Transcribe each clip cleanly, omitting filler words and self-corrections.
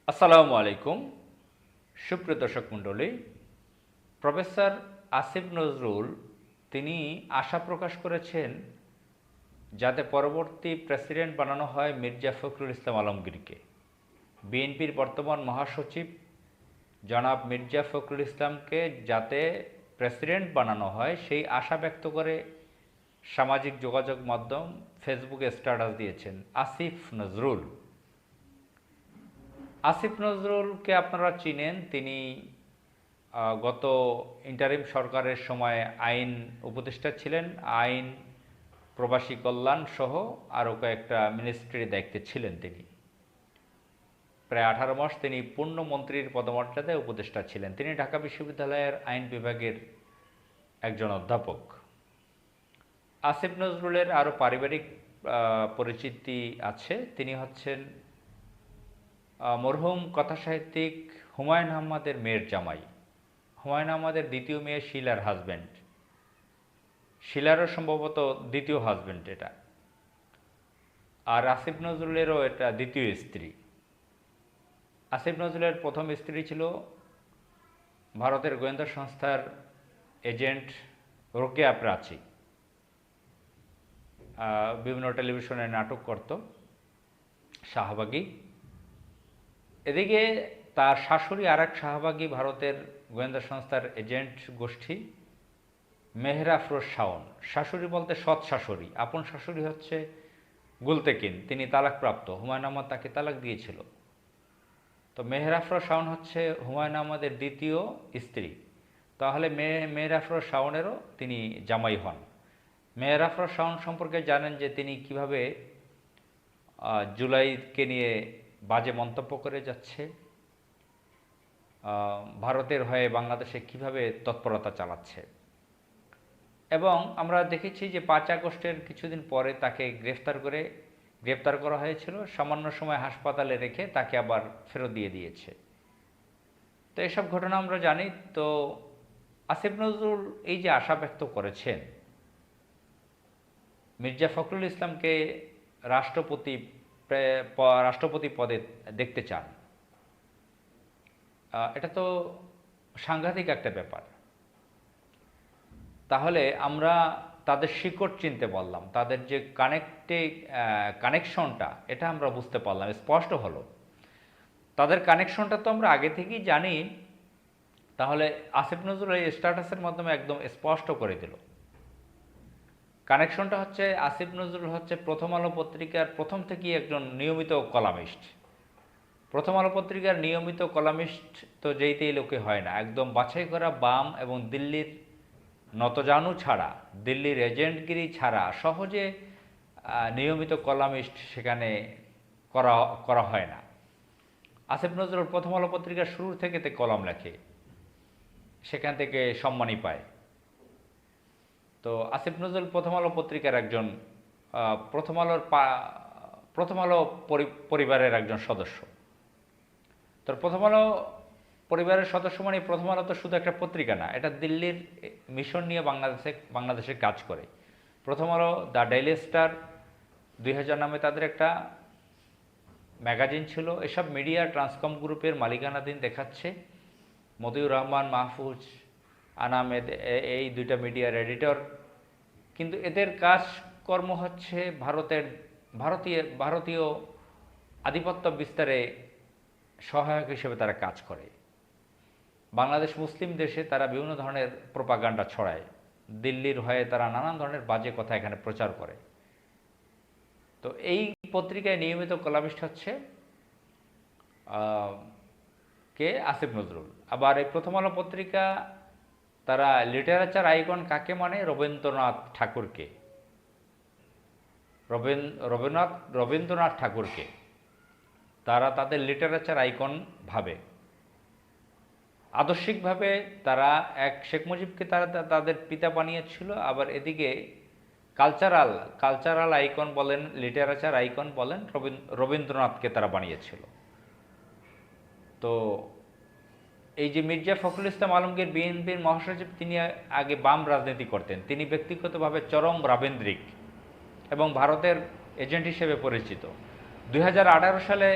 আসসালামু আলাইকুম। সুপ্রিয় দর্শক মণ্ডলী, প্রফেসর আসিফ নজরুল তিনি আশা প্রকাশ করেছেন যাতে পরবর্তী প্রেসিডেন্ট বানানো হয় মির্জা ফখরুল ইসলাম আলমগীরকে। বিএনপির বর্তমান মহাসচিব জনাব মির্জা ফখরুল ইসলামকে যাতে প্রেসিডেন্ট বানানো হয় সেই আশা ব্যক্ত করে সামাজিক যোগাযোগ মাধ্যম ফেসবুকে স্ট্যাটাস দিয়েছেন আসিফ নজরুল। আসিফ নজরুলকে আপনারা চিনেন, তিনি গত ইন্টারিম সরকারের সময় আইন উপদেষ্টা ছিলেন, আইন, প্রবাসী কল্যাণ সহ আরও কয়েকটা মিনিস্ট্রির দায়িত্বে ছিলেন তিনি। প্রায় 18 মাস তিনি পূর্ণমন্ত্রীর পদমর্যাদায় উপদেষ্টা ছিলেন। তিনি ঢাকা বিশ্ববিদ্যালয়ের আইন বিভাগের একজন অধ্যাপক। আসিফ নজরুলের আরও পারিবারিক পরিচিতি আছে। তিনি হচ্ছেন মরহুম কথাসাহিত্যিক হুমায়ুন আহমেদের মেয়ের জামাই। হুমায়ুন আহমেদের দ্বিতীয় মেয়ে শিলার হাজব্যান্ড, শিলারও সম্ভবত দ্বিতীয় হাজব্যান্ড এটা। আর আসিফ নজরুলেরও এটা দ্বিতীয় স্ত্রী। আসিফ নজরুলের প্রথম স্ত্রী ছিল ভারতের গোয়েন্দা সংস্থার এজেন্ট রোকেয়া প্রাচী। বিভিন্ন টেলিভিশনে নাটক করত, শাহবাগী। এদিকে তার শাশুড়ি আর এক শাহবাগী ভারতের গোয়েন্দা সংস্থার এজেন্ট গোষ্ঠী মেহর আফরোজ শাওন। শাশুড়ি বলতে সৎ শাশুড়ি, আপন শাশুড়ি হচ্ছে গুলতেকিন, তিনি তালাকপ্রাপ্ত, হুমায়ুন আহমদ তাকে তালাক দিয়েছিল। তো মেহর আফরোজ শাওন হচ্ছে হুমায়ুন আহমদের দ্বিতীয় স্ত্রী। তাহলে মেহর আফরোজ শাওনেরও তিনি জামাই হন। মেহর আফরোজ শাওন সম্পর্কে জানেন যে তিনি কিভাবে জুলাইকে নিয়ে বাজে মন্তব্য করে যাচ্ছে, ভারতের হয়ে বাংলাদেশে কিভাবে তৎপরতা চালাচ্ছে। এবং আমরা দেখেছি যে 5 আগস্টের কিছুদিন পরে তাকে গ্রেফতার করা হয়েছিল, সামান্য সময় হাসপাতালে রেখে তাকে আবার ফেরত দিয়ে দিয়েছে। তো এসব ঘটনা আমরা জানি। তো আসিফ নজরুল এই যে আশা ব্যক্ত করেছেন মির্জা ফখরুল ইসলামকে রাষ্ট্রপতি পদে দেখতে চান, এটা তো সাংঘাতিক একটা ব্যাপার। তাহলে আমরা তাদের শিকড় চিনতে পারলাম, তাদের যে কানেকশনটা এটা আমরা বুঝতে পারলাম, স্পষ্ট হলো। তাদের কানেকশনটা তো আমরা আগে থেকেই জানি। তাহলে আসিফ নজরুল এই স্ট্যাটাসের মাধ্যমে একদম স্পষ্ট করে দিল কানেকশনটা হচ্ছে আসিফ নজরুল হচ্ছে প্রথম আলো পত্রিকার প্রথম থেকেই একজন নিয়মিত কলামিস্ট। প্রথম আলো পত্রিকার নিয়মিত কলামিস্ট তো যেইতেই লোকে হয় না, একদম বাছাই করা বাম এবং দিল্লির নতজানু ছাড়া, দিল্লির এজেন্টগিরি ছাড়া সহজে নিয়মিত কলামিস্ট সেখানে করা করা হয় না। আসিফ নজরুল প্রথম আলো পত্রিকার শুরু থেকে কলাম লেখে, সেখান থেকে সম্মানই পায়। তো আসিফ নজরুল প্রথম আলো পত্রিকার একজন প্রথম আলো পরিবারের একজন সদস্য। তো প্রথম আলো পরিবারের সদস্য মানে প্রথম আলো তো শুধু একটা পত্রিকা না, এটা দিল্লির মিশন নিয়ে বাংলাদেশে কাজ করে। প্রথম আলো, দ্য ডেইলি স্টার, 2000 নামে তাদের একটা ম্যাগাজিন ছিল। এসব মিডিয়া ট্রান্সকম গ্রুপের মালিকানাধীন দেখাচ্ছে। মতিউর রহমান, মাহফুজ আনামেদ এই দুইটা মিডিয়ার এডিটর। কিন্তু এদের কাজকর্ম হচ্ছে ভারতীয় আধিপত্য বিস্তারে সহায়ক হিসেবে তারা কাজ করে। বাংলাদেশ মুসলিম দেশে তারা বিভিন্ন ধরনের প্রোপাগান্ডা ছড়ায়, দিল্লির হয়ে তারা নানান ধরনের বাজে কথা এখানে প্রচার করে। তো এই পত্রিকায় নিয়মিত কলামিস্ট হচ্ছে আসিফ নজরুল। আবার এই প্রথম আলো পত্রিকা তারা লিটারেচার আইকন কাকে মানে? রবীন্দ্রনাথ ঠাকুরকে, রবীন্দ্রনাথ ঠাকুরকে তারা তাদের লিটারেচার আইকন ভাবে। আদর্শিকভাবে তারা শেখ মুজিবকে তারা তাদের পিতা বানিয়েছিল। আবার এদিকে কালচারাল আইকন বলেন, লিটারেচার আইকন বলেন, রবীন্দ্রনাথকে তারা বানিয়েছিল। তো এই যে মির্জা ফখরুল ইসলাম আলমগীর বিএনপির মহাসচিব, তিনি আগে বাম রাজনীতি করতেন। তিনি ব্যক্তিগতভাবে চরম রাবেন্দ্রিক এবং ভারতের এজেন্ট হিসেবে পরিচিত। 2018 সালে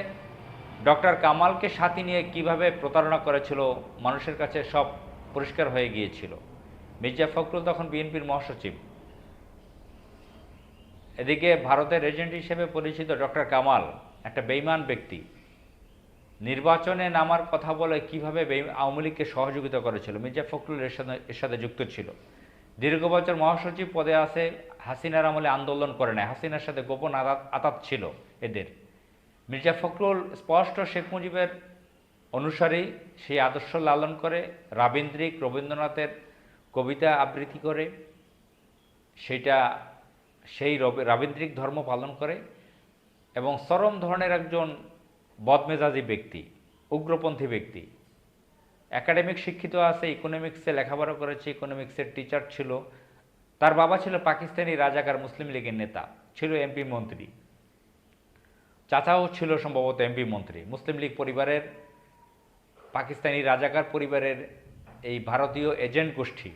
ডক্টর কামালকে সাথে নিয়ে কিভাবে প্রতারণা করেছিল মানুষের কাছে সব পরিষ্কার হয়ে গিয়েছিল। মির্জা ফখরুল তখন বিএনপির মহাসচিব, এদিকে ভারতের এজেন্ট হিসেবে পরিচিত ডক্টর কামাল একটা বেইমান ব্যক্তি, নির্বাচনে নামার কথা বলে কিভাবে আওয়ামী লীগকে সহযোগিতা করেছিল। মির্জা ফখরুল এর সাথে যুক্ত ছিল, দীর্ঘ বছর মহাসচিব পদে আছে, হাসিনার আমলে আন্দোলন করে নেয়, হাসিনার সাথে গোপন আতাত ছিল এদের। মির্জা ফখরুল স্পষ্ট শেখ মুজিবের অনুসারী, সেই আদর্শ লালন করে, রবীন্দ্রনাথের কবিতা আবৃত্তি করে, সেই রাবীন্দ্রিক ধর্ম পালন করে এবং চরম ধরনের একজন বদমেজাজি ব্যক্তি, উগ্রপন্থী ব্যক্তি। একাডেমিক শিক্ষিত আছে, ইকোনমিক্সে লেখাপড়া করেছে, ইকোনমিক্সের টিচার ছিল। তার বাবা ছিল পাকিস্তানি রাজাকার মুসলিম লীগের নেতা, ছিল এমপি মন্ত্রী। চাচাও ছিল সম্ভবত এমপি মন্ত্রী। মুসলিম লীগ পরিবারের, পাকিস্তানি রাজাকার পরিবারের এই ভারতীয় এজেন্ট গোষ্ঠী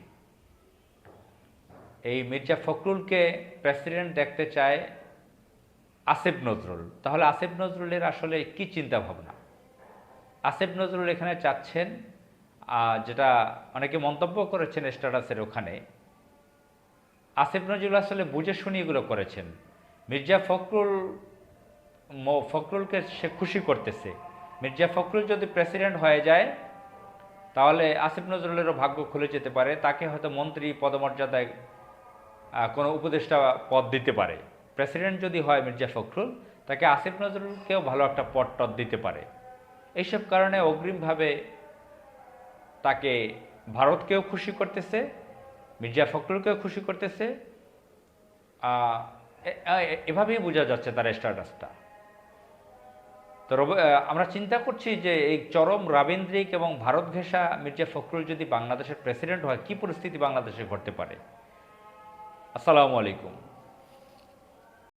এই মির্জা ফখরুলকে প্রেসিডেন্ট দেখতে চায় আসিফ নজরুল। তাহলে আসিফ নজরুলের আসলে কি চিন্তা ভাবনা? আসিফ নজরুল এখানে চাচ্ছেন, যেটা অনেকে মন্তব্য করেছেন স্ট্যাটাসের ওখানে, আসিফ নজরুল আসলে বুঝে শুনি এগুলো করেছেন। মির্জা ফখরুলকে সে খুশি করতেছে। মির্জা ফখরুল যদি প্রেসিডেন্ট হয়ে যায় তাহলে আসিফ নজরুলেরও ভাগ্য খুলে যেতে পারে, তাকে হয়তো মন্ত্রী পদমর্যাদায় কোনো উপদেষ্টা পদ দিতে পারে। প্রেসিডেন্ট যদি হয় মির্জা ফখরুল, তাকে আসিফ নজরুলকেও ভালো একটা পদ দিতে পারে। এইসব কারণে অগ্রিমভাবে তাকে ভারতকেও খুশি করতেছে, মির্জা ফখরুলকেও খুশি করতেছে। এভাবেই বোঝা যাচ্ছে তার স্ট্যাটাসটা। তো আমরা চিন্তা করছি যে এই চরম রাবীন্দ্রিক এবং ভারত ঘেঁষা মির্জা ফখরুল যদি বাংলাদেশের প্রেসিডেন্ট হয়, কি পরিস্থিতি বাংলাদেশে ঘটতে পারে। আসসালামু আলাইকুম।